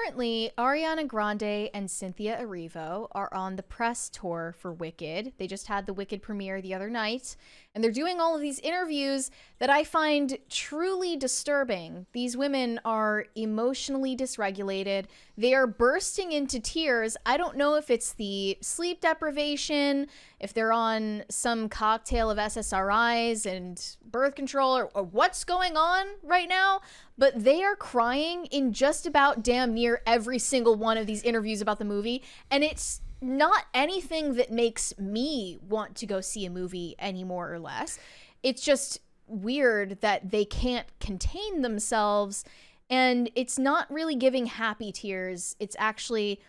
currently, Ariana Grande and Cynthia Erivo are on the press tour for Wicked. They just had the Wicked premiere the other night, and they're doing all of these interviews that I find truly disturbing. These women are emotionally dysregulated. They are bursting into tears. I don't know if it's the sleep deprivation, if they're on some cocktail of SSRIs and birth control, or what's going on right now, but they are crying in just about damn near every single one of these interviews about the movie, and it's not anything that makes me want to go see a movie any more or less. It's just weird that they can't contain themselves, and it's not really giving happy tears. It's actually,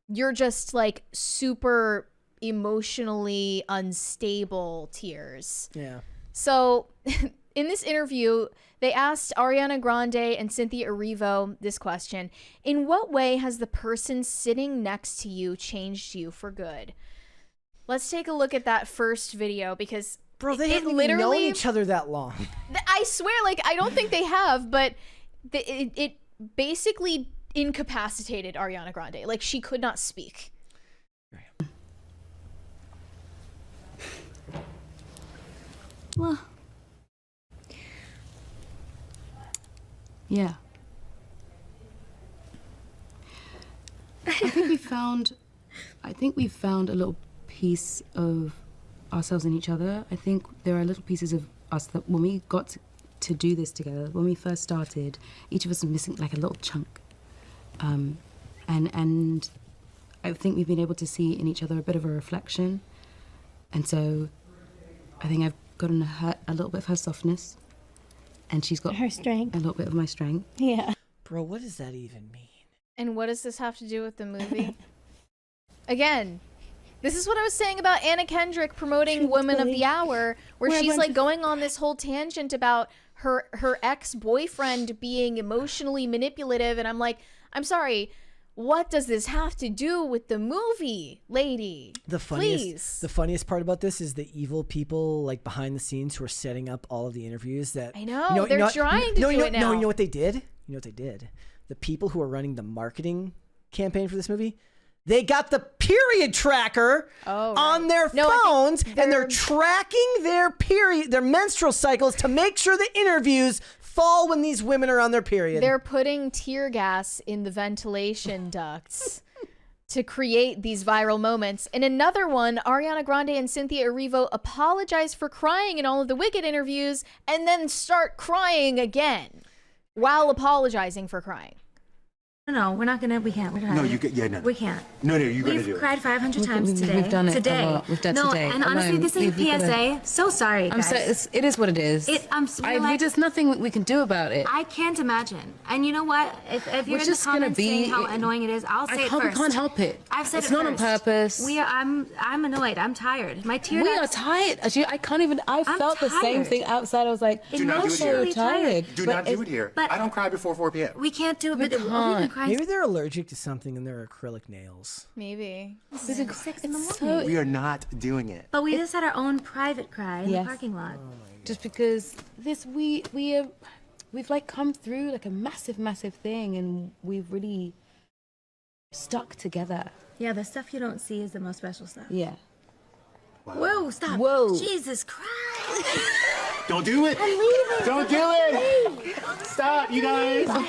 you're just like super emotionally unstable tears. Yeah. So in this interview, they asked Ariana Grande and Cynthia Erivo this question: in what way has the person sitting next to you changed you for good? Let's take a look at that first video, because bro, they haven't even known each other that long. I swear, like, I don't think they have, but it basically incapacitated Ariana Grande. Like, she could not speak. Well, yeah. I think we found a little piece of ourselves in each other. I think there are little pieces of us that when we got to do this together, when we first started, each of us was missing like a little chunk. And I think we've been able to see in each other a bit of a reflection. And so I think I've gotten a little bit of her softness, and she's got her strength, a little bit of my strength. Yeah. Bro, what does that even mean? And what does this have to do with the movie? Again, this is what I was saying about Anna Kendrick promoting Women of the Hour, where she's like going on this whole tangent about her ex-boyfriend being emotionally manipulative, and I'm like, I'm sorry, what does this have to do with the movie, lady? The funniest part about this is the evil people like behind the scenes who are setting up all of the interviews. That I know, they're trying to do it now. No, you know what they did? You know what they did? The people who are running the marketing campaign for this movie, they got the period tracker on their phones, and they're tracking their menstrual cycles to make sure the interviews fall when these women are on their period. They're putting tear gas in the ventilation ducts to create these viral moments. In another one, Ariana Grande and Cynthia Erivo apologize for crying in all of the Wicked interviews and then start crying again while apologizing for crying. No, we're not gonna. We can't. We're not. No, you can. Yeah, no. We can't. No, you're gonna do it. We've cried 500 times today. We've done it today. a lot. We've done no, today. and honestly, this is a PSA. So sorry, guys. It is what it is. There's nothing we can do about it. I can't imagine. And you know what? If you're in the comments saying how annoying it is, I'll say it first. We can't help it. I've said it's it not first. on purpose. I'm annoyed. I'm tired. My tears. We are tired. I can't even. I felt the same thing outside. I was like, do not do it here. Tired. Do not do it here. I don't cry before 4 p.m. We can't do it. But we've been crying. Maybe they're allergic to something in their acrylic nails. Maybe. This is 6 in the morning. We are not doing it. But we just had our own private cry in the parking lot. Just because we've like come through like a massive thing, and we've really stuck together. Yeah, the stuff you don't see is the most special stuff. Yeah. Wow. Whoa, stop. Whoa. Jesus Christ. Don't do it. I'm leaving. Don't do it. Stop, you guys. You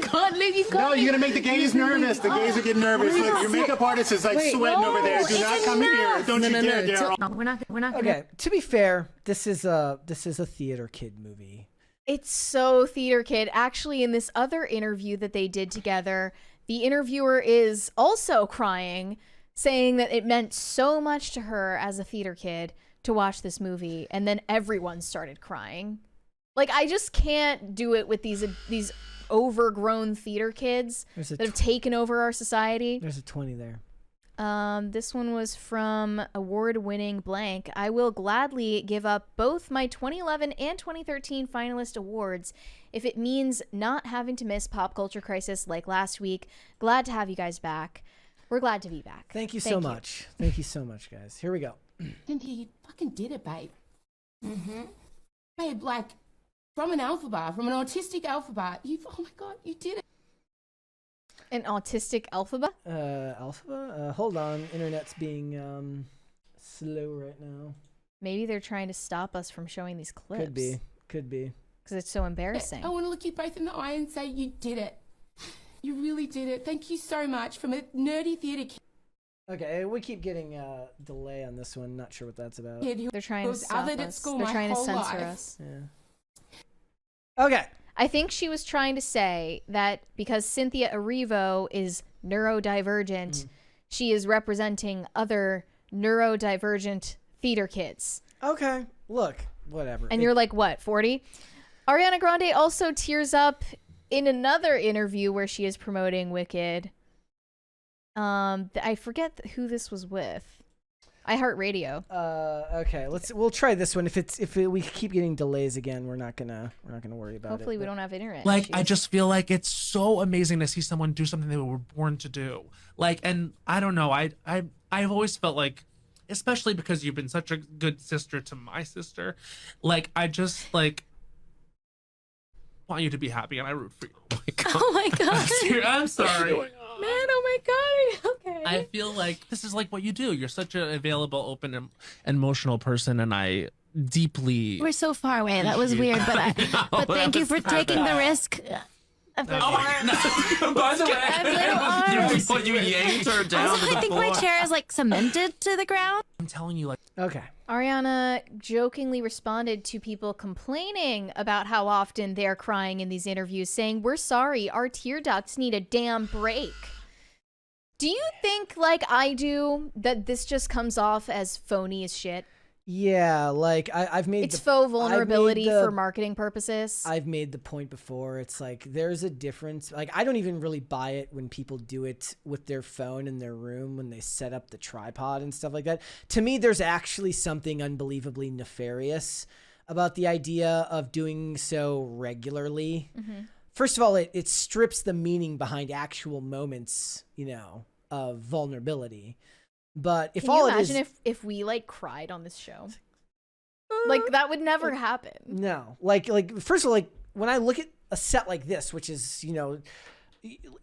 can't leave. You can't. No, you're gonna make the gays nervous. The gays are getting nervous. Look, your makeup artist is like sweating over there. Do not come in here. Don't you dare, Daryl. No, we're not gonna. Okay, to be fair, this is a theater kid movie. It's so theater kid. Actually, in this other interview that they did together, the interviewer is also crying, saying that it meant so much to her as a theater kid to watch this movie, and then everyone started crying. Like, I just can't do it with these overgrown theater kids that have taken over our society. There's a 20 there. This one was from award-winning blank. I will gladly give up both my 2011 and 2013 finalist awards if it means not having to miss Pop Culture Crisis like last week. Glad to have you guys back. We're glad to be back. Thank you so much. Thank you so much, guys. Here we go. Cynthia, you fucking did it, babe. Babe, like, from an alphabet, from an autistic alphabet, oh my God, you did it. An autistic alphabet? Hold on. Internet's being slow right now. Maybe they're trying to stop us from showing these clips. Could be. Because it's so embarrassing. I want to look you both in the eye and say you did it. You really did it. Thank you so much from a nerdy theatre kid. Okay, we keep getting a delay on this one. Not sure what that's about. They're trying to stop us. They're trying to censor us. Yeah. Okay. I think she was trying to say that because Cynthia Erivo is neurodivergent, she is representing other neurodivergent theater kids. Okay. Look, whatever. And you're like, what, 40? Ariana Grande also tears up in another interview where she is promoting Wicked. I forget who this was with. iHeartRadio. Okay, we'll try this one. If we keep getting delays again, we're not gonna worry about it. Hopefully we don't have internet Like issues. I just feel like it's so amazing to see someone do something they were born to do. Like, and I don't know, I've always felt like, especially because you've been such a good sister to my sister, like I just like want you to be happy and I root for you. Oh my god. I'm sorry. Man, oh my god, are you okay? I feel like this is like what you do. You're such an available, open, and emotional person, and I deeply. We're so far away. That was weird, but but thank you for taking the risk. By the way, you yanked her down. Also, I think my chair is like cemented to the ground. I'm telling you, like. Okay. Ariana jokingly responded to people complaining about how often they're crying in these interviews, saying, "We're sorry, our tear ducts need a damn break." Do you think, like I do, that this just comes off as phony as shit? Yeah, like I've made it's faux vulnerability for marketing purposes. I've made the point before. It's like there's a difference. Like I don't even really buy it when people do it with their phone in their room when they set up the tripod and stuff like that. To me, there's actually something unbelievably nefarious about the idea of doing so regularly. First of all, it strips the meaning behind actual moments, of vulnerability. But if Can you imagine if we like cried on this show? Like that would never happen. No. Like first of all, like when I look at a set like this, which is,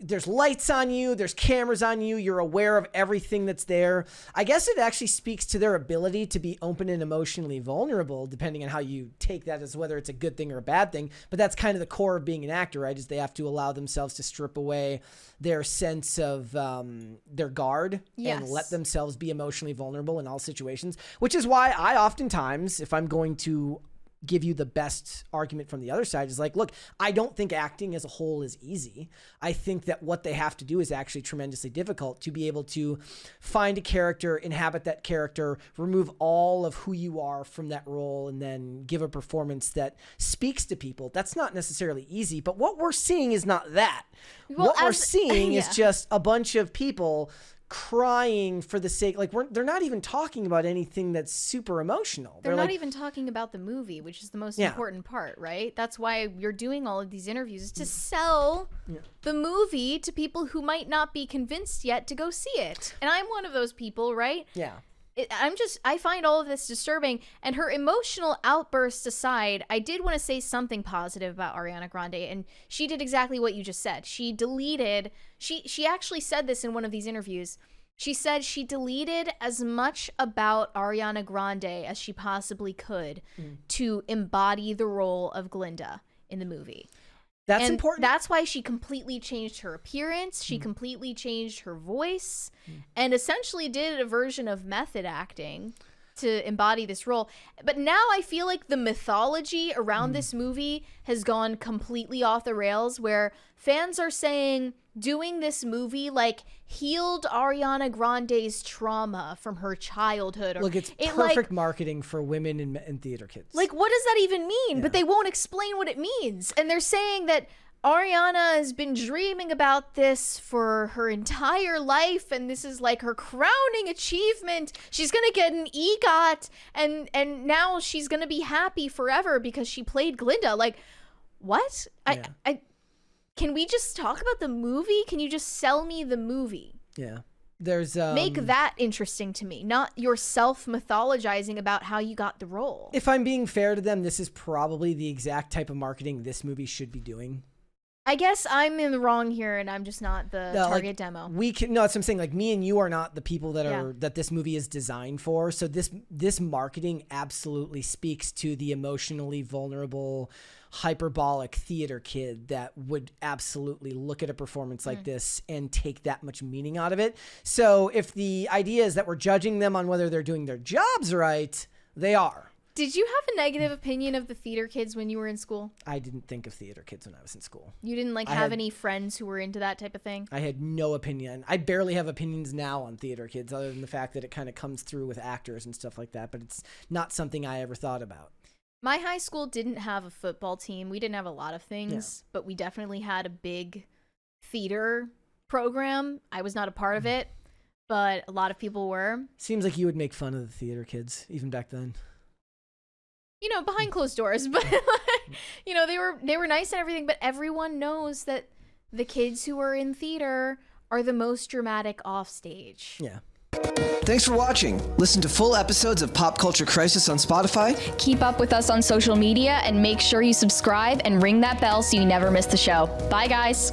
there's lights on you, there's cameras on you, you're aware of everything that's there. I guess it actually speaks to their ability to be open and emotionally vulnerable, depending on how you take that as whether it's a good thing or a bad thing. But that's kind of the core of being an actor, right? Is they have to allow themselves to strip away their sense of their guard and let themselves be emotionally vulnerable in all situations, which is why I oftentimes, if I'm going to give you the best argument from the other side, is like, look, I don't think acting as a whole is easy. I think that what they have to do is actually tremendously difficult to be able to find a character, inhabit that character, remove all of who you are from that role, and then give a performance that speaks to people. That's not necessarily easy, but what we're seeing is not that. Well, what we're seeing is just a bunch of people crying for the sake, like they're not even talking about anything that's super emotional. They're not even talking about the movie, which is the most important part, right? That's why you're doing all of these interviews, is to sell the movie to people who might not be convinced yet to go see it. And I'm one of those people, right? Yeah. I find all of this disturbing. And her emotional outbursts aside, I did want to say something positive about Ariana Grande, and she did exactly what you just said. She actually said this in one of these interviews. She said she deleted as much about Ariana Grande as she possibly could to embody the role of Glinda in the movie. That's important. That's why she completely changed her appearance. She completely changed her voice and essentially did a version of method acting to embody this role. But now I feel like the mythology around this movie has gone completely off the rails, where fans are saying doing this movie like healed Ariana Grande's trauma from her childhood. Look, it's perfect marketing for women and theater kids. Like, what does that even mean? But they won't explain what it means. And they're saying that Ariana has been dreaming about this for her entire life, and this is like her crowning achievement. She's gonna get an EGOT, and now she's gonna be happy forever because she played Glinda. Like, what? I can we just talk about the movie? Can you just sell me the movie? Yeah. There's make that interesting to me, not yourself mythologizing about how you got the role. If I'm being fair to them, this is probably the exact type of marketing this movie should be doing. I guess I'm in the wrong here, and I'm just not the target demo. That's what I'm saying. Like, me and you are not the people that this movie is designed for. So this marketing absolutely speaks to the emotionally vulnerable, hyperbolic theater kid that would absolutely look at a performance like this and take that much meaning out of it. So if the idea is that we're judging them on whether they're doing their jobs right, they are. Did you have a negative opinion of the theater kids when you were in school? I didn't think of theater kids when I was in school. You didn't have any friends who were into that type of thing? I had no opinion. I barely have opinions now on theater kids, other than the fact that it kind of comes through with actors and stuff like that, but it's not something I ever thought about. My high school didn't have a football team. We didn't have a lot of things, but we definitely had a big theater program. I was not a part of it, but a lot of people were. Seems like you would make fun of the theater kids, even back then. Behind closed doors, but they were nice and everything, but everyone knows that the kids who are in theater are the most dramatic offstage. Yeah. Thanks for watching. Listen to full episodes of Pop Culture Crisis on Spotify. Keep up with us on social media and make sure you subscribe and ring that bell so you never miss the show. Bye, guys.